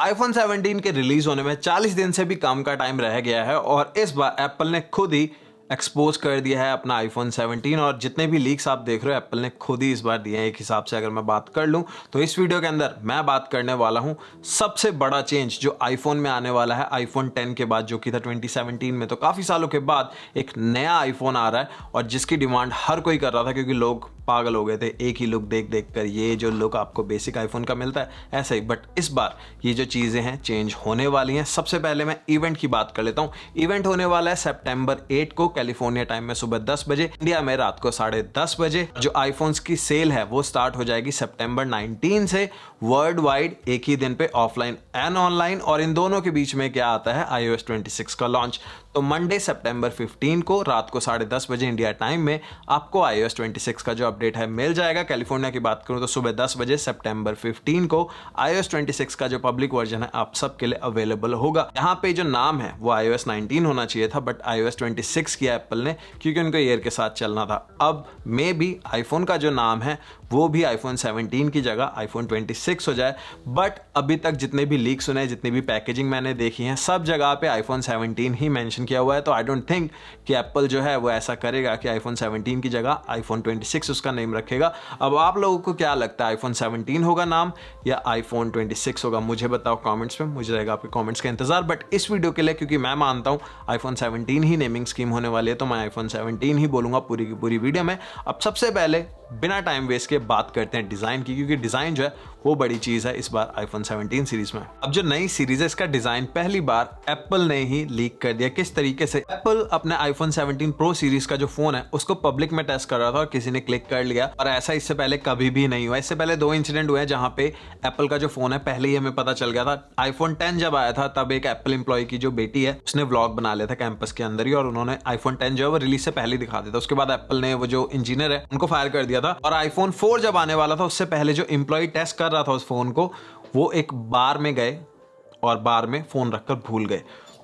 IPhone 17 के release होने में 40 दिन से भी कम का टाइम रह गया है और इस बार एप्पल ने खुद ही एक्सपोज कर दिया है अपना आईफोन 17 और जितने भी लीक्स आप देख रहे हो एप्पल ने खुद ही इस बार दिए हैं। एक हिसाब से अगर मैं बात कर लूं तो इस वीडियो के अंदर मैं बात करने वाला हूं सबसे बड़ा चेंज जो आईफोन में आने वाला है आईफोन 10 के बाद, जो कि था 2017 में। तो काफ़ी सालों के बाद एक नया आईफोन आ रहा है और जिसकी डिमांड हर कोई कर रहा था क्योंकि लोग पागल हो गए थे एक ही लुक देख देख कर। ये जो लुक आपको बेसिक आईफोन का मिलता है ऐसा ही, बट इस बार ये जो चीज़ें हैं चेंज होने वाली हैं। सबसे पहले मैं इवेंट की बात कर लेता हूँ। इवेंट होने वाला है सितंबर 8 को कैलिफोर्निया टाइम में सुबह 10 बजे, इंडिया में रात को 10:30 बजे। जो आईफोन्स की सेल है वो स्टार्ट हो जाएगी सितंबर 19 से वर्ल्ड वाइड एक ही दिन पे, ऑफलाइन एंड ऑनलाइन। और इन दोनों के बीच में क्या आता है, iOS 26 का लॉन्च। तो मंडे सितंबर 15 को रात को 10:30 बजे इंडिया टाइम में आपको iOS 26 का जो अपडेट है मिल जाएगा। कैलिफोर्निया की बात करूं तो सुबह 10 बजे सितंबर 15 को iOS 26 का जो पब्लिक वर्जन है आप सबके लिए अवेलेबल होगा। यहाँ पे जो नाम है वो iOS 19 होना चाहिए था, बट iOS 26 किया एप्पल ने क्योंकि उनको ईयर के साथ चलना था। अब मे भी आईफोन का जो नाम है वो भी आईफोन 17 की जगह आईफोन 26 हो जाए। बट अभी तक जितने भी लीक सुने, जितनी भी पैकेजिंग मैंने देखी है, सब जगह पे आईफोन 17 ही मेंशन किया हुआ है। तो आई डोंट थिंक कि एप्पल जो है वो ऐसा करेगा कि आईफोन 17 की जगह आईफोन 26 उसका नेम रखेगा। अब आप लोगों को क्या लगता है, आईफोन 17 होगा नाम या आईफोन 26 होगा? मुझे बताओ कमेंट्स में, मुझे रहेगा आपके कमेंट्स का इंतजार। बट इस वीडियो के लिए क्योंकि मैं मानता हूँ आईफोन 17 ही नेमिंग स्कीम होने वाली है, तो मैं आईफोन 17 ही बोलूंगा पूरी की पूरी वीडियो में। अब सबसे पहले बिना टाइम वेस्ट के बात करते हैं डिजाइन की, क्योंकि डिजाइन जो है वो बड़ी चीज है इस बार आईफोन 17 सीरीज में। अब जो नई सीरीज है इसका डिजाइन पहली बार एप्पल ने ही लीक कर दिया। किस तरीके से? एप्पल अपने आईफोन 17 प्रो सीरीज का जो फोन है उसको पब्लिक में टेस्ट कर रहा था और किसी ने क्लिक कर लिया, और ऐसा इससे पहले कभी भी नहीं हुआ। इससे पहले 2 इंसिडेंट हुए हैं जहां पे एप्पल का जो फोन है पहले ही हमें पता चल गया था। आईफोन 10 जब आया था तब एक एप्पल एम्प्लॉय की जो बेटी है उसने व्लॉग बना लिया था कैंपस के अंदर ही, और उन्होंने आईफोन 10 जो है वो रिलीज से पहले दिखा दिया था। उसके बाद एप्पल ने वो जो इंजीनियर है उनको फायर कर दिया था। और आईफोन 4 जब आने वाला था उससे पहले जो एम्प्लॉय टेस्ट कर रहा था उस फोन को, वो एक बार में गए और बार में फोन रखकर भूल गए।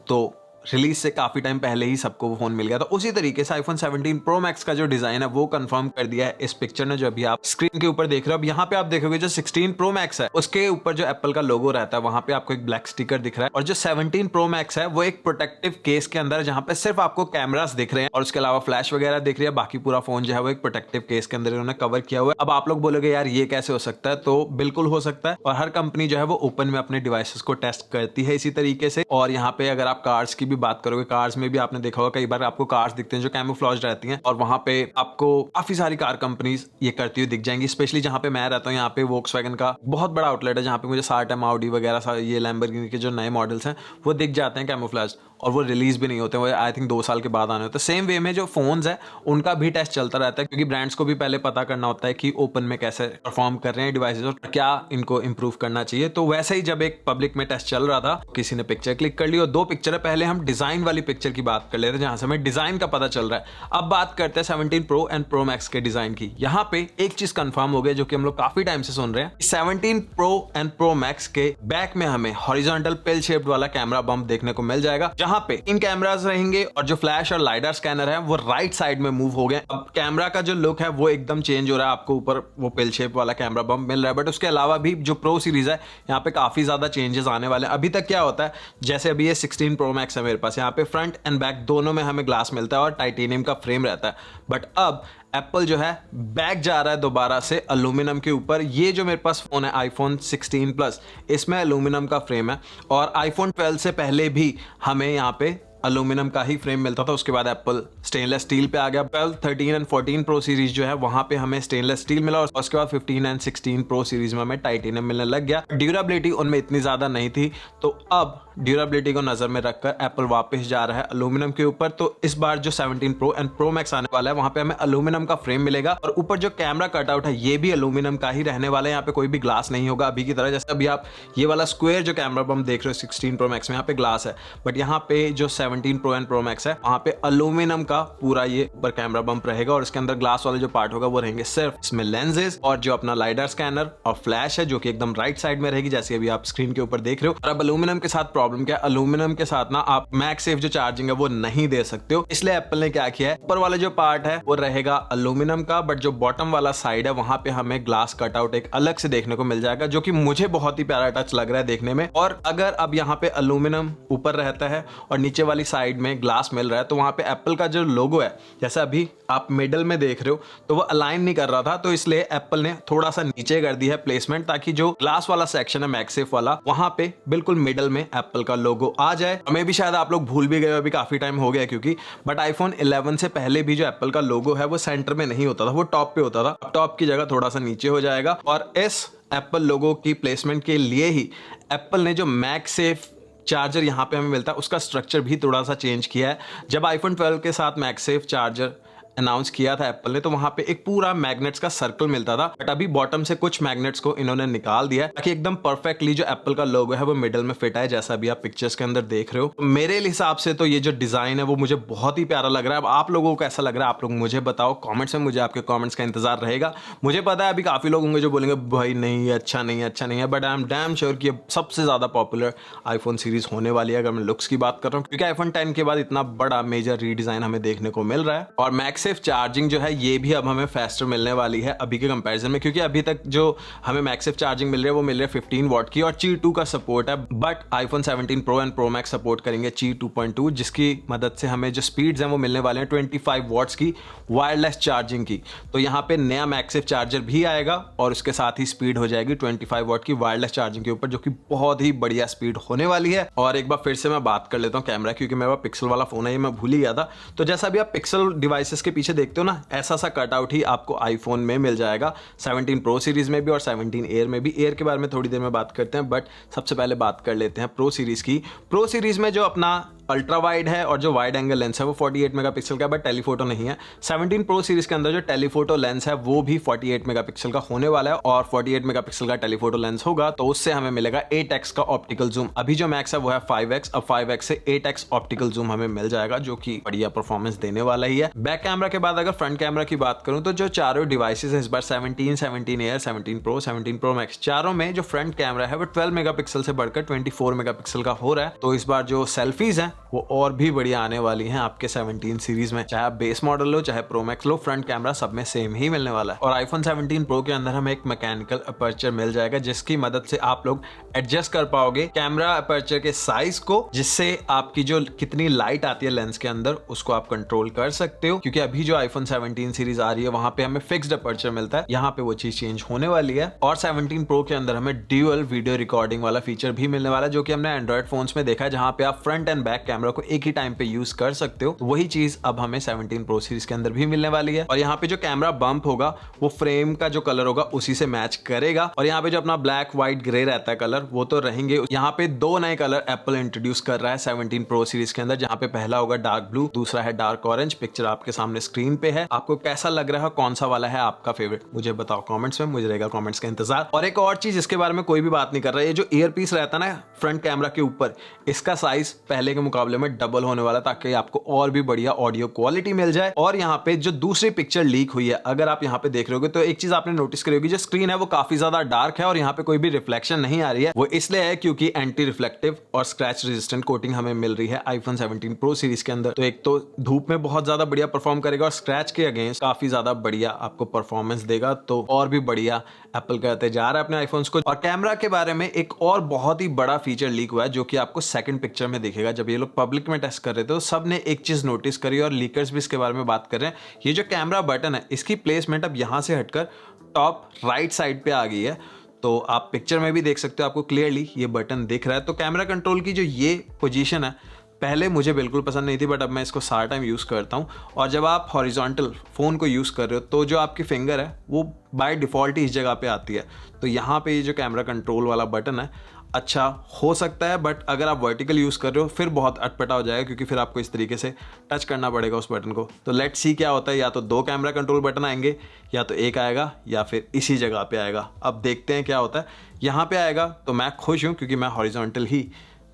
तो रिलीज से काफी टाइम पहले ही सबको वो फोन मिल गया था। उसी तरीके से आईफोन 17 प्रो मैक्स का जो डिजाइन है वो कंफर्म कर दिया है इस पिक्चर ने जो अभी आप स्क्रीन के ऊपर देख रहे हो। अब यहाँ पे आप देखोगे जो 16 प्रो मैक्स है उसके ऊपर जो एप्पल का लोगो रहता है वहां पे आपको एक ब्लैक स्टिकर दिख रहा है, और जो 17 प्रो मैक्स है वो एक प्रोटेक्टिव केस के अंदर जहां पे सिर्फ आपको कैमरास दिख रहे हैं और उसके अलावा फ्लैश वगैरह दिख रही है। बाकी पूरा फोन जो है वो एक प्रोटेक्टिव केस के अंदर इन्होंने कवर किया हुआ है। अब आप लोग बोलोगे यार ये कैसे हो सकता है, तो बिल्कुल हो सकता है, और हर कंपनी जो है वो ओपन में अपने डिवाइसेस को टेस्ट करती है इसी तरीके से। और यहाँ पे अगर आप कार्स की भी बात करोगे, कार्स में भी आपने देखा होगा कई बार आपको कार्स दिखते हैं जो कैमोफ्लेज रहती हैं, और वहां पे आपको काफी सारी कार कंपनीज ये करती हुई दिख जाएंगी। स्पेशली जहां पे मैं रहता हूं यहाँ पे वोक्सवैगन का बहुत बड़ा आउटलेट है जहां पे मुझे सार्ट, ऑडी वगैरह ये लैम्बोर्गिनी के जो नए मॉडल्स हैं वो दिख जाते हैं कैमोफ्लेज, और वो रिलीज भी नहीं होते, वो आई थिंक 2 साल के बाद आने होते हैं। सेम वे में जो फोन्स है उनका भी टेस्ट चलता रहता है, क्योंकि ब्रांड्स को भी पहले पता करना होता है कि ओपन में कैसे परफॉर्म कर रहे हैं डिवाइसेस और क्या इनको इंप्रूव करना चाहिए। तो वैसे ही जब एक पब्लिक में टेस्ट चल रहा था किसी ने पिक्चर क्लिक कर ली, और 2 पिक्चर है। पहले हम डिजाइन वाली पिक्चर की बात कर ले रहे हैं जहां से हमें डिजाइन का पता चल रहा है। अब बात करते हैं 17 प्रो एंड प्रो मैक्स के डिजाइन की। यहाँ पे एक चीज कंफर्म हो गया जो कि हम लोग काफी टाइम से सुन रहे हैं, 17 प्रो एंड प्रो मैक्स के बैक में हमें हॉरिजॉन्टल पिल शेप्ड वाला कैमरा बम्प देखने को मिल जाएगा, जहां पे इन कैमरास रहेंगे और जो फ्लैश और लाइडर स्कैनर है वो राइट साइड में मूव हो गए। अब कैमरा का जो लुक है वो एकदम चेंज हो रहा है, आपको ऊपर वो पिल शेप वाला कैमरा बम्प मिल रहा है। बट उसके अलावा भी जो प्रो सीरीज है यहाँ पे काफी ज्यादा चेंजेस आने वाले हैं। अभी तक क्या होता है, जैसे अभी ये 16 प्रो मैक्स है मेरे पास, यहाँ पे फ्रंट एंड बैक दोनों में हमें ग्लास मिलता है और टाइटेनियम का फ्रेम रहता है। बट अब एप्पल जो है बैक जा रहा है दोबारा से एल्यूमिनियम के ऊपर। ये जो मेरे पास फोन है आईफोन 16 प्लस, इसमें एल्यूमिनियम का फ्रेम है, और आईफोन 12 से पहले भी हमें यहाँ पे एल्यूमिनियम का ही फ्रेम मिलता था। उसके बाद एप्पल स्टेनलेस स्टील पे आ गया। 12, 13 एंड 14 प्रो सीरीज जो है वहां पे हमें स्टेनलेस स्टील मिला, और उसके बाद 15 एंड 16 प्रो सीरीज में हमें टाइटेनियम मिलने लग गया। ड्यूरेबिलिटी उनमें इतनी ज्यादा नहीं थी, तो अब ड्यूरेबिलिटी को नजर में रखकर एप्पल वापस जा रहा है एल्यूमिनियम के ऊपर। तो इस बार जो 17 प्रो एंड प्रो मैक्स आने वाला है वहां पे हमें एल्यूमिनियम का फ्रेम मिलेगा, और ऊपर जो कैमरा कटआउट है ये भी एल्यूमिनियम का ही रहने वाला है। यहाँ पे कोई भी ग्लास नहीं होगा अभी की तरह। जैसे अभी आप ये वाला स्क्वायर जो कैमरा बम्प देख रहे हो 16 प्रो मैक्स में, यहाँ पे ग्लास है, बट यहाँ पे जो 17 प्रो एंड प्रो मैक्स है वहां पे एल्यूमिनियम का पूरा ये ऊपर कैमरा बम्प रहेगा, और इसके अंदर ग्लास वाले जो पार्ट होगा वो रहेंगे सिर्फ इसमें लेंसेज और जो अपना लाइडर स्कैनर और फ्लैश है जो कि एकदम राइट साइड में रहेगी जैसे अभी आप स्क्रीन के ऊपर देख रहे हो। और अब एल्यूमिनियम के साथ प्रॉब्लम क्या है, एल्यूमिनियम के साथ ना आप मैगसेफ जो चार्जिंग है वो नहीं दे सकते हो। इसलिए एप्पल ने क्या किया है, ऊपर वाला जो पार्ट है वो रहेगा एल्यूमिनियम का, बट जो बॉटम वाला साइड है वहां पे हमें ग्लास कटआउट एक अलग से देखने को मिल जाएगा, जो कि मुझे बहुत ही प्यारा टच लग रहा है देखने में। और अगर अब यहाँ पे एल्यूमिनियम ऊपर रहता है और नीचे वाली साइड में ग्लास मिल रहा है, तो वहां पे एप्पल का जो लोगो है, जैसे अभी आप मिडल में देख रहे हो, तो वो अलाइन नहीं कर रहा था, तो इसलिए एप्पल ने थोड़ा सा नीचे कर दी है प्लेसमेंट, ताकि जो ग्लास वाला सेक्शन है मैगसेफ वाला, वहां पे बिल्कुल मिडल में एप्पल का लोगो आ जाए। हमें भी शायद आप लोग भूल भी गए, अभी काफी टाइम हो गया क्योंकि, बट आईफोन 11 से पहले भी जो एप्पल का लोगो है वो सेंटर में नहीं होता था, वो टॉप पे होता था। अब टॉप की जगह थोड़ा सा नीचे हो जाएगा। और इस एप्पल लोगो की प्लेसमेंट के लिए ही एप्पल ने जो मैगसेफ चार्जर यहाँ पे हमें मिलता है उसका स्ट्रक्चर भी थोड़ा सा चेंज किया है। जब आईफोन 12 के साथ मैगसेफ चार्जर अनाउंस किया था एप्पल ने, तो वहां पे एक पूरा मैग्नेट्स का सर्कल मिलता था, बट अभी बॉटम से कुछ मैग्नेट्स को इन्होंने निकाल दिया ताकि एकदम परफेक्टली जो एप्पल का लोगो है वो मिडल में फिट आए, जैसा अभी आप पिक्चर्स के अंदर देख रहे हो। तो मेरे हिसाब से तो ये जो डिजाइन है वो मुझे बहुत ही प्यारा लग रहा है। अब आप लोगों को कैसा लग रहा है, आप लोग मुझे बताओ कॉमेंट्स में, मुझे आपके कॉमेंट्स का इंतजार रहेगा। मुझे पता है अभी काफी लोग होंगे जो बोलेंगे भाई नहीं अच्छा नहीं है, अच्छा नहीं है, but I am damn sure कि सबसे ज्यादा पॉपुलर आईफोन सीरीज होने वाली है, अगर मैं लुक्स की बात कर रहा हूँ, क्योंकि आईफोन 10 के बाद इतना बड़ा मेजर रीडिजाइन हमें देखने को मिल रहा है। और मैगसेफ चार्जिंग जो है ये भी अब हमें फास्टर मिलने वाली है अभी के कंपैरिजन में, क्योंकि अभी तक जो हमें मैगसेफ चार्जिंग मिल रही है वो मिल रही है 15 वॉट की, और ची 2 का सपोर्ट है। But iPhone 17 pro and pro max support करेंगे ची 2.2, जिसकी मदद से हमें जो स्पीड्स हैं वो मिलने वाले हैं 25 वॉट्स की वायरलेस चार्जिंग की। तो यहाँ पे नया मैगसेफ चार्जर भी आएगा और उसके साथ ही स्पीड हो जाएगी 25 वॉट की वायरलेस चार्जिंग के ऊपर, जो कि बहुत ही बढ़िया स्पीड होने वाली है। और एक बार फिर से मैं बात कर लेता हूँ कैमरा, क्योंकि मेरा पिक्सल वाला फोन है, ये मैं भूल ही गया था। तो जैसा भी आप पिक्सल डिवाइसेस के पीछे देखते हो ना, ऐसा सा कटआउट ही आपको आईफोन में मिल जाएगा 17 प्रो सीरीज में भी और 17 एयर में भी। एयर के बारे में थोड़ी देर में बात करते हैं, बट सबसे पहले बात कर लेते हैं प्रो सीरीज की। प्रो सीरीज में जो अपना अल्ट्रा वाइड है और जो वाइड एंगल लेंस है वो 48 मेगापिक्सल का, बट टेलीफोटो नहीं है। 17 प्रो सीरीज के अंदर जो टेलीफोटो लेंस है वो भी 48 मेगापिक्सल का होने वाला है, और 48 मेगापिक्सल का टेलीफोटो लेंस होगा तो उससे हमें मिलेगा 8x का ऑप्टिकल जूम। अभी जो मैक्स है वो है 5x, अब 5x से 8x ऑप्टिकल जूम हमें मिल जाएगा, जो कि बढ़िया परफॉर्मेंस देने वाला ही है। बैक कैमरा के बाद अगर फ्रंट कैमरा की बात करूं तो जो चारों डिवाइसेस हैं इस बार 17, 17 एयर, 17 प्रो, 17 प्रो मैक्स, चारों में जो फ्रंट कैमरा है वो 12 मेगापिक्सल से बढ़कर 24 मेगापिक्सल का हो रहा है। तो इस बार जो सेल्फीज हैं वो और भी बढ़िया आने वाली हैं आपके 17 सीरीज में, चाहे आप बेस मॉडल लो चाहे प्रो मैक्स लो, फ्रंट कैमरा सब में सेम ही मिलने वाला है। और आईफोन 17 प्रो के अंदर हमें एक मैकेनिकल अपर्चर मिल जाएगा, जिसकी मदद से आप लोग एडजस्ट कर पाओगे कैमरा अपर्चर के साइज को, जिससे आपकी जो कितनी लाइट आती है लेंस के अंदर उसको आप कंट्रोल कर सकते हो। क्योंकि अभी जो आईफोन 17 सीरीज आ रही है वहां पे हमें फिक्स्ड अपर्चर मिलता है, यहाँ पे वो चीज चेंज होने वाली है। और 17 प्रो के अंदर हमें ड्यूअल वीडियो रिकॉर्डिंग वाला फीचर भी मिलने वाला है, जो कि हमने एंड्रॉइड फोन्स में देखा है, जहां पे आप फ्रंट एंड बैक कैमरा को एक ही टाइम पे यूज कर सकते हो। तो वही चीज अब हमें 17 प्रो सीरीज के अंदर भी मिलने वाली है। और यहाँ पे जो कैमरा बम्प होगा वो फ्रेम का जो कलर होगा उसी से मैच करेगा। और यहाँ पे जो अपना ब्लैक व्हाइट ग्रे रहता है कलर वो तो रहेंगे। यहाँ पे दो नए कलर एप्पल इंट्रोड्यूस कर रहा है 17 प्रो सीरीज के अंदर, जहाँ पे पहला होगा डार्क ब्लू, दूसरा है डार्क ऑरेंज। पिक्चर आपके सामने स्क्रीन पे है, आपको कैसा लग रहा है, कौन सा वाला है आपका फेवरेट, मुझे बताओ कमेंट्स में, मुझे रहेगा कमेंट्स का इंतजार। और एक और चीज इसके बारे में कोई भी बात नहीं कर रहा है, ये जो ईयर पीस रहता है ना फ्रंट कैमरा के ऊपर, इसका साइज पहले के मुकाबले में डबल होने वाला, ताकि आपको और भी बढ़िया ऑडियो क्वालिटी मिल जाए। और यहाँ पे जो दूसरी पिक्चर लीक हुई है, अगर आप यहाँ पे देख रहे होगे तो एक चीज आपने नोटिस करी होगी, जो स्क्रीन है वो काफी ज्यादा डार्क है और यहाँ पे कोई भी रिफ्लेक्शन नहीं आ रही है। वो इसलिए है क्योंकि एंटी रिफ्लेक्टिव और स्क्रैच रेजिस्टेंट कोटिंग हमें मिल रही है आईफोन 17 प्रो सीरीज के अंदर। तो एक तो धूप में बहुत ज्यादा बढ़िया परफॉर्म करेगा और स्क्रैच के अगेंस्ट काफी ज्यादा बढ़िया आपको परफॉर्मेंस देगा। तो और भी बढ़िया एप्पल करते जा रहा है अपने आईफोन्स को। और कैमरा के बारे में एक और बहुत ही बड़ा फीचर लीक हुआ है, जो कि आपको सेकंड पिक्चर में दिखेगा। जब ये लोग पब्लिक में टेस्ट कर रहे थे तो सबने एक चीज नोटिस करी और लीकर्स भी इसके बारे में बात कर रहे हैं। ये जो कैमरा बटन है इसकी प्लेसमेंट अब यहां से हटकर टॉप राइट साइड पे आ गई है। तो आप पिक्चर में भी देख सकते हो, आपको क्लियरली ये बटन दिख रहा है। तो कैमरा कंट्रोल की जो ये पोजीशन है पहले मुझे बिल्कुल पसंद नहीं थी, बट अब मैं इसको सारा टाइम यूज़ करता हूँ। और जब आप हॉरिजॉन्टल फ़ोन को यूज़ कर रहे हो तो जो आपकी फिंगर है वो बाय डिफ़ॉल्ट ही इस जगह पे आती है। तो यहाँ पे ये जो कैमरा कंट्रोल वाला बटन है अच्छा हो सकता है, बट अगर आप वर्टिकल यूज़ कर रहे हो फिर बहुत अटपटा हो जाएगा, क्योंकि फिर आपको इस तरीके से टच करना पड़ेगा उस बटन को। तो लेट्स सी क्या होता है, या तो दो कैमरा कंट्रोल बटन आएंगे, या तो एक आएगा, या फिर इसी जगह पे आएगा। अब देखते हैं क्या होता है। यहाँ पे आएगा तो मैं खुश हूँ, क्योंकि मैं हॉरिजॉन्टल ही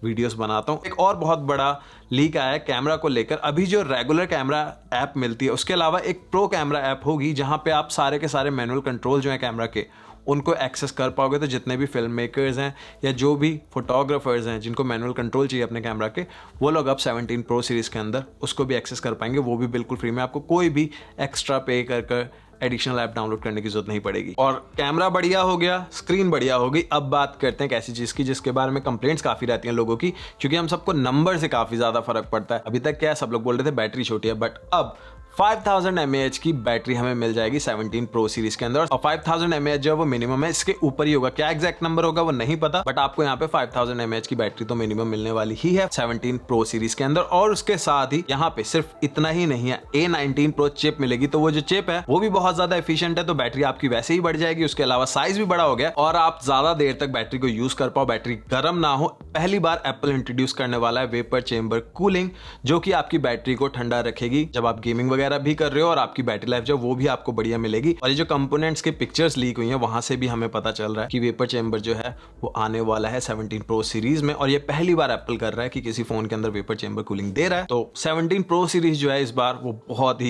वीडियोस बनाता हूँ। एक और बहुत बड़ा लीक आया है कैमरा को लेकर। अभी जो रेगुलर कैमरा ऐप मिलती है उसके अलावा एक प्रो कैमरा ऐप होगी, जहाँ पे आप सारे के सारे मैनुअल कंट्रोल जो है कैमरा के उनको एक्सेस कर पाओगे। तो जितने भी फिल्म मेकर्स हैं या जो भी फोटोग्राफर्स हैं जिनको मैनुअल कंट्रोल चाहिए अपने कैमरा के, वो लोग अब 17 प्रो सीरीज़ के अंदर उसको भी एक्सेस कर पाएंगे, वो भी बिल्कुल फ्री में। आपको कोई भी एक्स्ट्रा पे कर एडिशनल ऐप डाउनलोड करने की जरूरत नहीं पड़ेगी। और कैमरा बढ़िया हो गया, स्क्रीन बढ़िया हो गई। अब बात करते हैं एक ऐसी चीज़ की जिसके बारे में कंप्लेंट्स काफ़ी रहती हैं लोगों की, क्योंकि हम सबको नंबर से काफ़ी ज़्यादा फर्क पड़ता है। अभी तक क्या सब लोग बोल रहे थे बैटरी छोटी है, बट अब 5000 mAh की बैटरी हमें मिल जाएगी 17 प्रो सीरीज के अंदर। और 5000 mAh जो है वो मिनिमम है, इसके ऊपर ही होगा, क्या एग्जैक्ट नंबर होगा वो नहीं पता, बट आपको यहाँ पे 5000 mAh की बैटरी तो मिनिमम मिलने वाली ही है 17 प्रो सीरीज के अंदर। और उसके साथ ही यहाँ पे सिर्फ इतना ही नहीं है, A19 प्रो चिप मिलेगी। तो वो जो चिप है वो भी बहुत ज्यादा एफिशिएंट है, तो बैटरी आपकी वैसे ही बढ़ जाएगी। उसके अलावा साइज भी बड़ा हो गया और आप ज्यादा देर तक बैटरी को यूज कर पाओ, बैटरी गर्म ना हो। पहली बार एप्पल इंट्रोड्यूस करने वाला है वेपर चेंबर कूलिंग, जो कि आपकी बैटरी को ठंडा रखेगी जब आप गेमिंग वगैरह भी कर रहे हो, और आपकी बैटरी लाइफ जो वो भी आपको बढ़िया मिलेगी। और ये जो कंपोनेंट्स के पिक्चर्स लीक हुई हैं वहां से भी हमें पता चल रहा है कि वेपर चेंबर जो है वो आने वाला है 17 प्रो सीरीज में। और ये पहली बार एप्पल कर रहा है कि किसी फोन के अंदर वेपर चेंबर कूलिंग दे रहा है। तो 17 प्रो सीरीज जो है इस बार वो बहुत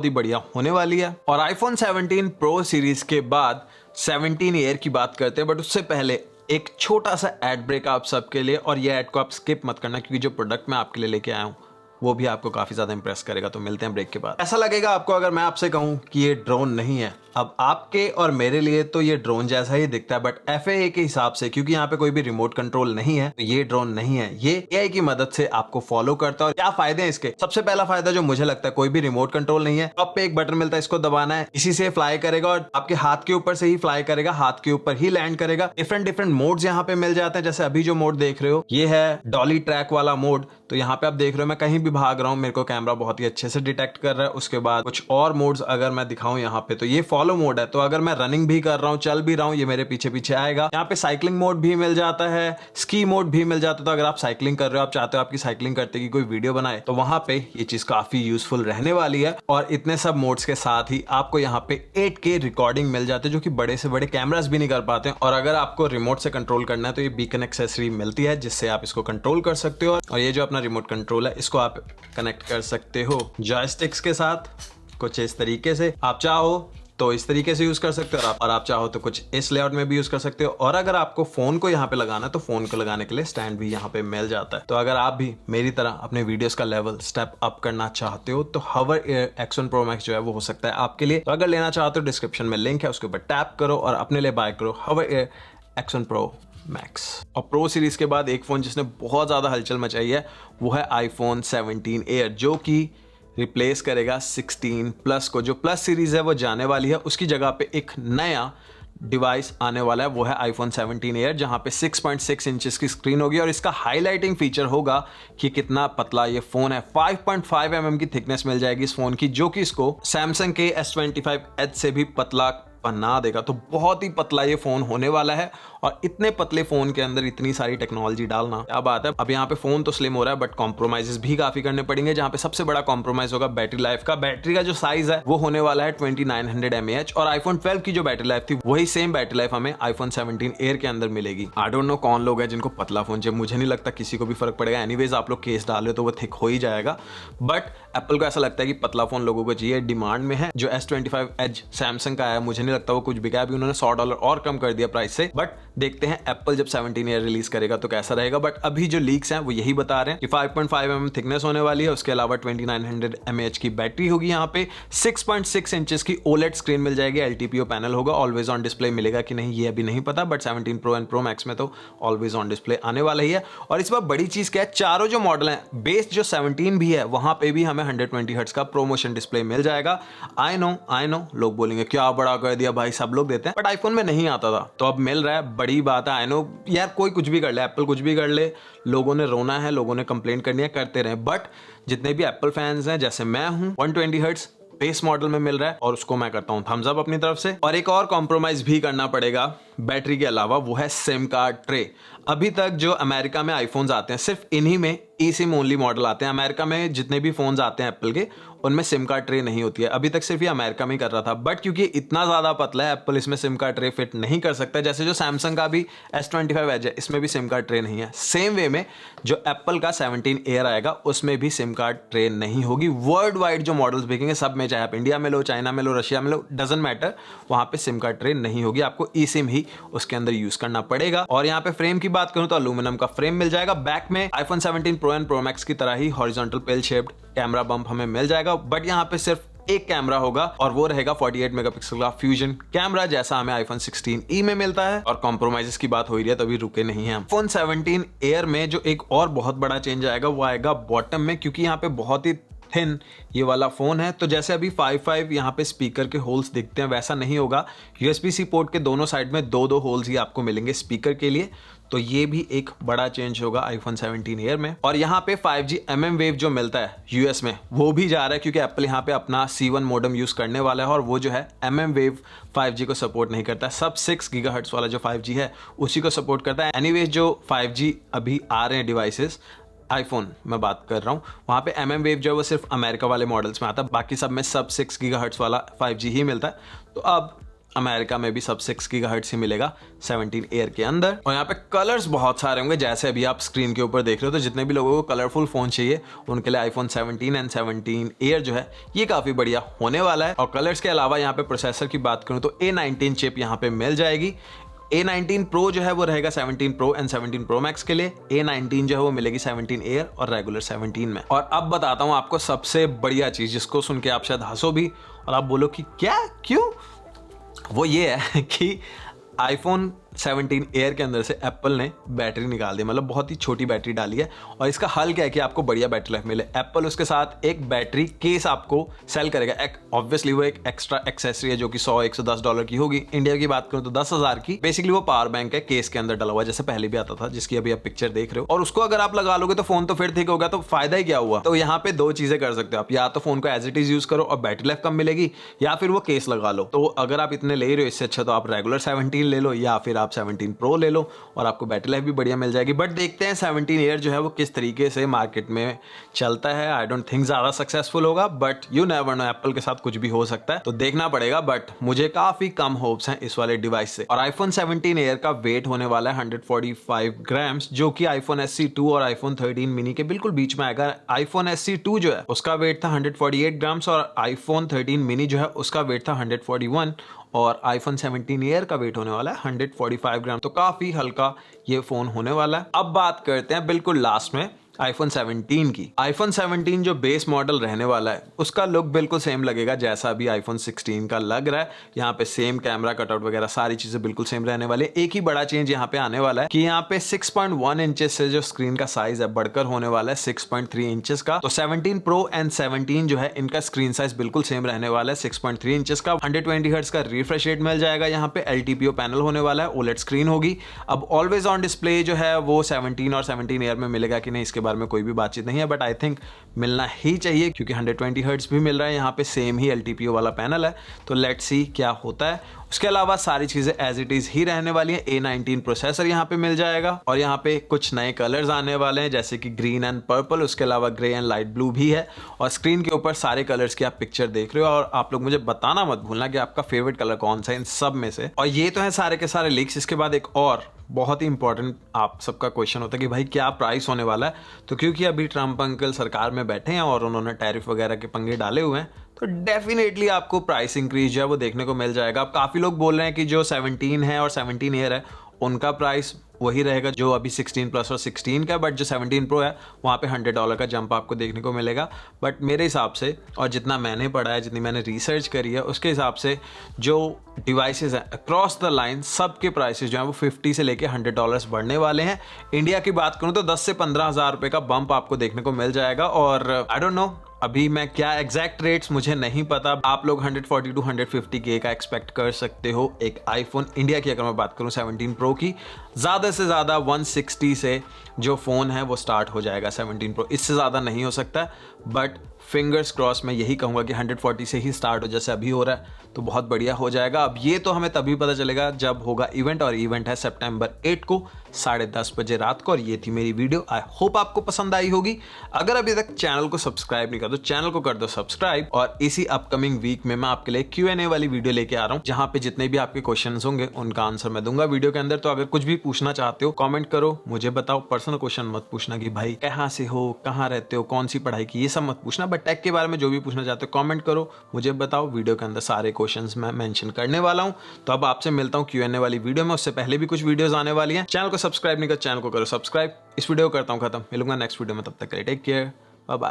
ही बढ़िया होने वाली है। और आईफोन 17 प्रो सीरीज के बाद 17 एयर की बात करते हैं, बट उससे पहले एक छोटा सा एड ब्रेक आप सबके लिए। और ये एड को आप स्किप मत करना, क्योंकि जो प्रोडक्ट मैं आपके लिए लेके आया हूँ वो भी आपको काफी ज्यादा इंप्रेस करेगा। तो मिलते हैं ब्रेक के बाद। ऐसा लगेगा आपको अगर मैं आपसे कहूं कि ये ड्रोन नहीं है। अब आपके और मेरे लिए तो ये ड्रोन जैसा ही दिखता है, बट FAA के हिसाब से, क्योंकि यहाँ पे कोई भी रिमोट कंट्रोल नहीं है, तो ये ड्रोन नहीं है। ये AI की मदद से आपको फॉलो करता है। और क्या फायदे हैं इसके? सबसे पहला फायदा जो मुझे लगता है, कोई भी रिमोट कंट्रोल नहीं है, टॉप पे एक बटन मिलता है, इसको दबाना है, इसी से फ्लाई करेगा और आपके हाथ के ऊपर से ही फ्लाई करेगा, हाथ के ऊपर ही लैंड करेगा। डिफरेंट मोड्स यहाँ पे मिल जाते हैं, जैसे अभी जो मोड देख रहे हो ये है डॉली ट्रैक वाला मोड। तो यहाँ पे आप देख रहे हो मैं कहीं भी भाग रहा हूँ, मेरे को कैमरा बहुत ही अच्छे से डिटेक्ट कर रहा है। उसके बाद कुछ और मोड्स अगर मैं दिखाऊं यहाँ पे, तो ये फॉलो मोड है। तो अगर मैं रनिंग भी कर रहा हूँ, चल भी रहा हूँ, ये मेरे पीछे पीछे आएगा। यहाँ पे साइकिलिंग मोड भी मिल जाता है, स्की मोड भी मिल जाता है। तो अगर आप साइकिलिंग कर रहे हो, आप चाहते हो आपकी साइकिलिंग करते की कोई वीडियो बनाए, तो वहां पे ये चीज काफी यूजफुल रहने वाली है। और इतने सब मोड्स के साथ ही आपको यहाँ पे 8K रिकॉर्डिंग मिल जाती है, जो कि बड़े से बड़े कैमरास भी नहीं कर पाते हैं। और अगर आपको रिमोट से कंट्रोल करना है, तो ये बीकन एक्सेसरी मिलती है जिससे आप इसको कंट्रोल कर सकते हो। और ये जो अपना रिमोट कंट्रोल है, इसको आप कनेक्ट कर सकते हो जॉयस्टिक्स के साथ कुछ इस तरीके से। आप चाहो तो इस तरीके से यूज कर सकते हो, और आप चाहो तो कुछ इस लेआउट में भी यूज कर सकते हो। और अगर आपको फोन को यहाँ पे लगाना है, तो फोन को लगाने के लिए स्टैंड भी यहाँ पे मिल जाता है। तो अगर आप भी मेरी तरह अपने वीडियोस का लेवल स्टेप अप करना चाहते हो, तो हवर एयर X1 Pro Max जो है वो हो सकता है आपके लिए। तो अगर लेना चाहते हो, डिस्क्रिप्शन में लिंक है, उसके ऊपर टैप करो और अपने लिए बाय करो हवर एयर X1 Pro Max। और प्रो सीरीज के बाद एक फोन जिसने बहुत ज्यादा हलचल मचाई है वो है आईफोन 17 एयर, जो कि रिप्लेस करेगा 16 प्लस को। जो प्लस सीरीज है वो जाने वाली है, उसकी जगह पे एक नया डिवाइस आने वाला है, वो है आईफोन 17 एयर, जहां पे 6.6 इंचेस की स्क्रीन होगी। और इसका हाईलाइटिंग फीचर होगा कि कितना पतला ये फोन है। 5.5 mm की थिकनेस मिल जाएगी इस फोन की, जो कि इसको सैमसंग के S25 Edge से भी पतला बना देगा। तो बहुत ही पतला ये फोन होने वाला है। और इतने पतले फोन के अंदर इतनी सारी टेक्नोलॉजी डालना क्या बात है। अब यहाँ पे फोन तो स्लिम हो रहा है, बट कॉम्प्रोमाइजेस भी काफी करने पड़ेंगे, जहाँ पे सबसे बड़ा कॉम्प्रोमाइज होगा बैटरी लाइफ का। बैटरी का जो साइज है वो होने वाला है 2900 mAh, और आईफोन 12 की जो बैटरी लाइफ थी वही सेम बैटरी लाइफ हमें आईफोन 17 एयर के अंदर मिलेगी। आई डोंट नो कौन लोग हैं जिनको पतला फोन चाहिए, मुझे नहीं लगता किसी को भी फर्क पड़ेगा। एनीवेज आप लोग केस डाल रहे हो तो वो थिक हो ही जाएगा, बट एप्पल को ऐसा लगता है कि पतला फोन लोगों को चाहिए, डिमांड में है। जो S25 Edge सैमसंग का है, मुझे नहीं लगता वो कुछ बिका, अभी उन्होंने $100 और कम कर दिया प्राइस से। बट देखते हैं एप्पल जब 17 एयर रिलीज करेगा तो कैसा रहेगा। बट अभी जो लीक्स हैं वो यही बता रहे हैं कि 5.5 mm थिकनेस होने वाली है, उसके अलावा 2900 mAh की बैटरी होगी। यहाँ पे 6.6 इंचेस की OLED स्क्रीन मिल जाएगी, LTPO पैनल होगा। ऑलवेज ऑन डिस्प्ले मिलेगा कि नहीं ये अभी नहीं पता, but 17 pro and pro max में तो ऑलवेज ऑन डिस्प्ले आने वाला ही है। और इस बार बड़ी चीज क्या है, चारों जो मॉडल हैं, बेस जो 17 भी है वहां पे भी हमें 120 हर्ट्ज का प्रोमोशन डिस्प्ले मिल जाएगा। आई नो लोग बोलेंगे क्या बड़ा कर दिया भाई, सब लोग देते हैं, बट आईफोन में नहीं आता था, तो अब मिल रहा है, बड़ी बात है। आई नो यार, कोई कुछ भी कर ले, एप्पल कुछ भी कर ले, लोगों ने रोना है, लोगों ने कंप्लेन करनी है, करते रहे। बट जितने भी एप्पल फैंस हैं, जैसे मैं हूं, 120 हर्ट्ज बेस मॉडल में मिल रहा है, और उसको मैं करता हूं थम्स अप अपनी तरफ से। और एक और कॉम्प्रोमाइज भी करना पड़ेगा बैटरी के अलावा, वो है सिम कार्ड ट्रे। अभी तक जो अमेरिका में आईफोन्स आते हैं, सिर्फ इन्हीं में ई सिम ओनली मॉडल आते हैं। अमेरिका में जितने भी फोन्स आते हैं एप्पल के, उनमें सिम कार्ड ट्रे नहीं होती है। अभी तक सिर्फ ये अमेरिका में ही कर रहा था, बट क्योंकि इतना ज़्यादा पतला है एप्पल इसमें सिम कार्ड ट्रे फिट नहीं कर सकता। जैसे जो सैमसंग का भी S25 एज है, इसमें भी सिम कार्ड ट्रे नहीं है। सेम वे में जो एप्पल का 17 एयर आएगा उसमें भी सिम कार्ड ट्रे नहीं होगी। वर्ल्ड वाइड जो मॉडल्स बिकेंगे सब में, चाहे आप इंडिया में लो, चाइना में लो, रशिया में लो, डजंट मैटर, वहां पे सिम कार्ड ट्रे नहीं होगी। आपको ई सिम ही उसके अंदर यूज करना पड़ेगा। और यहाँ पे फ्रेम की बात करूं तो अल्यूमिनियम का फ्रेम मिल जाएगा। बैक में iPhone 17 pro and pro max की तरह ही हॉरिजॉन्टल पेल शेप्ड कैमरा बम्प हमें मिल जाएगा, बट यहाँ पे सिर्फ एक कैमरा होगा और वो रहेगा 48 मेगापिक्सल का फ्यूजन कैमरा, जैसा हमें आईफोन 16e में मिलता है। और कॉम्प्रोमाइजेस की बात हो रही है तो अभी रुके नहीं हैं हम। आईफोन 17 एयर में जो एक और बहुत बड़ा चेंज आएगा वो आएगा बॉटम में, क्योंकि यहाँ पे बहुत ही थिन ये वाला फोन है। तो जैसे अभी 5.5 यहाँ पे स्पीकर के होल्स दिखते हैं, वैसा नहीं होगा। USB-C पोर्ट के दोनों साइड में दो होल्स ही आपको मिलेंगे स्पीकर के लिए। तो ये भी एक बड़ा चेंज होगा आईफोन 17 एयर में। और यहाँ पे 5G mm-Wave जो मिलता है यूएस में, वो भी जा रहा है, क्योंकि एप्पल यहाँ पे अपना C1 मॉडेम यूज करने वाला है और वो जो है MM-Wave 5G को सपोर्ट नहीं करता है। सब 6 GHz वाला जो 5G है उसी को सपोर्ट करता है। एनीवेज जो 5G अभी आ रहे हैं डिवाइसेस, आईफोन मैं बात कर रहा हूँ, वहाँ पे MM-Wave जो है वो सिर्फ अमेरिका वाले मॉडल्स में आता है, बाकी सब में सब 6 GHz वाला 5G ही मिलता है। तो अब अमेरिका में भी सब 6 GHz ही मिलेगा 17 एयर के अंदर। और यहाँ पे कलर्स बहुत सारे होंगे, जैसे अभी आप स्क्रीन के ऊपर देख रहे हो। तो जितने भी लोगों को कलरफुल फोन चाहिए उनके लिए आईफोन 17 एंड 17 एयर जो है ये काफी बढ़िया होने वाला है। और कलर्स के अलावा यहाँ पे प्रोसेसर की बात करूँ तो A19 चिप यहाँ पे मिल जाएगी। A19 Pro जो है वो रहेगा 17 Pro एंड 17 Pro Max के लिए। A19 जो है वो मिलेगी 17 एयर और रेगुलर 17 में। और अब बताता हूँ आपको सबसे बढ़िया चीज, जिसको सुन के आप शायद हंसो भी और आप बोलो कि क्या, क्यों। वो ये है कि आईफोन 17 एयर के अंदर से एप्पल ने बैटरी निकाल दी, मतलब बहुत ही छोटी बैटरी डाली है। और इसका हल क्या है कि आपको बढ़िया बैटरी लाइफ मिले। एप्पल उसके साथ एक बैटरी केस आपको सेल करेगा। ऑब्वियसली वो एक एक्स्ट्रा एक्सेसरी है जो कि $100-110 की होगी। इंडिया की बात करूं तो 10,000 की। बेसिकली वो पावर बैंक है केस के अंदर डला हुआ, जैसे पहले भी आता था, जिसकी अभी आप पिक्चर देख रहे हो। और उसको अगर आप लगा लोगे तो फोन तो फिर ठीक होगा। तो फायदा ही क्या हुआ। तो यहाँ पे दो चीजें कर सकते हो आप, या तो फोन को एज इट इज यूज करो और बैटरी लाइफ कम मिलेगी, या फिर वो केस लगा लो। तो अगर आप इतने ले रहे हो, इससे अच्छा तो आप रेगुलर 17 ले लो या फिर आप 17 Pro ले लो और आपको बैटरी लाइफ भी बढ़िया मिल जाएगी। बट देखते हैं 17 एयर जो है वो किस तरीके से मार्केट में चलता है। आई डोंट थिंक ज्यादा सक्सेसफुल होगा, but you never know, Apple के साथ कुछ भी हो सकता है, तो देखना पड़ेगा। बट मुझे काफी कम होप्स हैं इस वाले डिवाइस से। और आईफोन 17 एयर का वेट होने वाला है 145 ग्राम्स, जो कि आईफोन SE2 और आईफोन 13 मिनी के बिल्कुल बीच में आएगा। आईफोन SE2 जो है उसका वेट था 148 ग्राम्स और आईफोन 13 मिनी जो है उसका वेट था 141 और आईफोन 17 एयर का वेट होने वाला है 145 ग्राम। तो काफी हल्का ये फोन होने वाला है। अब बात करते हैं बिल्कुल लास्ट में आईफोन 17 की। आईफोन 17 जो बेस मॉडल रहने वाला है उसका लुक बिल्कुल सेम लगेगा जैसा अभी आईफोन 16 का लग रहा है। यहाँ पे सेम कैमरा कटआउट वगैरह सारी चीजें बिल्कुल सेम रहने वाली है। एक ही बड़ा चेंज यहाँ पे आने वाला है कि यहाँ पे 6.1 इंचेस से जो स्क्रीन का साइज है बढ़कर होने वाला है 6.3 इंचेस का। तो 17 प्रो एंड 17 जो है इनका स्क्रीन साइज बिल्कुल सेम रहने वाला है 6.3 इंचेस का। 120 हर्ट्ज का रिफ्रेश रेट मिल जाएगा। यहाँ पे LTPO पैनल होने वाला है, OLED स्क्रीन होगी। अब ऑलवेज ऑन डिस्प्ले जो है वो 17 और 17 एयर में मिलेगा कि नहीं, इसके बारे में कोई भी बातचीत नहीं है, बट आई थिंक मिलना ही चाहिए क्योंकि 120 हर्ट्ज भी मिल रहा है। यहाँ पे सेम ही LTPO वाला पैनल है, तो लेट्स सी क्या होता है। उसके अलावा सारी चीजें एज इट इज ही रहने वाली है। A19 प्रोसेसर यहाँ पे मिल जाएगा और यहाँ पे कुछ नए कलर्स आने वाले हैं जैसे कि ग्रीन एंड पर्पल, उसके अलावा ग्रे एंड लाइट ब्लू भी है। और स्क्रीन के ऊपर सारे कलर्स की आप पिक्चर देख रहे हो और आप लोग मुझे बताना मत भूलना कि आपका फेवरेट कलर कौन सा है इन सब में से। और ये तो है सारे के सारे लीक्स। इसके बाद एक और बहुत ही इंपॉर्टेंट आप सबका क्वेश्चन होता है कि भाई क्या प्राइस होने वाला है। तो क्योंकि अभी ट्रम्प अंकल सरकार में बैठे हैं और उन्होंने टैरिफ वगैरह के पंगे डाले हुए हैं, तो डेफिनेटली आपको प्राइस इंक्रीज जो है वो देखने को मिल जाएगा। अब काफी लोग बोल रहे हैं कि जो 17 है और 17 एयर है उनका प्राइस वही रहेगा जो अभी 16 प्लस और 16 का, बट जो 17 प्रो है वहाँ पे $100 का जंप आपको देखने को मिलेगा। बट मेरे हिसाब से और जितना मैंने पढ़ा है, जितनी मैंने रिसर्च करी है, उसके हिसाब से जो डिवाइसेस हैं अक्रॉस द लाइन सबके प्राइसेस जो हैं वो 50 से लेके $100 बढ़ने वाले हैं। इंडिया की बात करूँ तो 10 से 15 हज़ार रुपये का बंप आपको देखने को मिल जाएगा। और आई डोंट नो अभी मैं क्या एग्जैक्ट रेट्स मुझे नहीं पता। आप लोग 140 to 150K का एक्सपेक्ट कर सकते हो एक आईफोन इंडिया की अगर मैं बात करूं 17 प्रो की। ज़्यादा से ज़्यादा 160 से जो फ़ोन है वो स्टार्ट हो जाएगा 17 प्रो, इससे ज़्यादा नहीं हो सकता। बट फिंगर्स क्रॉस मैं यही कहूँगा कि 140 से ही स्टार्ट हो, जैसे अभी हो रहा है, तो बहुत बढ़िया हो जाएगा। अब ये तो हमें तभी पता चलेगा जब होगा इवेंट, और इवेंट है सितंबर 8 को 10:30 बजे रात को। और ये थी मेरी वीडियो, आई होप आपको पसंद आई होगी। अगर अभी तक चैनल को सब्सक्राइब नहीं कर दो, चैनल को कर दो सब्सक्राइब। और इसी अपकमिंग वीक में मैं आपके लिए Q&A वाली वीडियो लेके आ रहा हूँ, जहाँ पे जितने भी आपके क्वेश्चन होंगे उनका आंसर मैं दूंगा वीडियो के अंदर। तो अगर कुछ भी पूछना चाहते हो कमेंट करो, मुझे बताओ। पर्सनल क्वेश्चन मत पूछना कि भाई कहाँ से हो, कहाँ रहते हो, कौन सी पढ़ाई की, ये सब मत पूछना। बट टेक के बारे में जो भी पूछना चाहते हो कमेंट करो, मुझे बताओ। वीडियो के अंदर सारे क्वेश्चंस मैं मेंशन करने वाला हूं। तो अब आपसे मिलता हूं Q&A वाली वीडियो में। उससे पहले भी कुछ वीडियोस आने वाली हैं। चैनल को सब्सक्राइब नहीं कर, चैनल को करो सब्सक्राइब। इस वीडियो को करता हूं खत्म, मिलूंगा नेक्स्ट वीडियो में, तब तक के लिए टेक केयर, बाय बाय।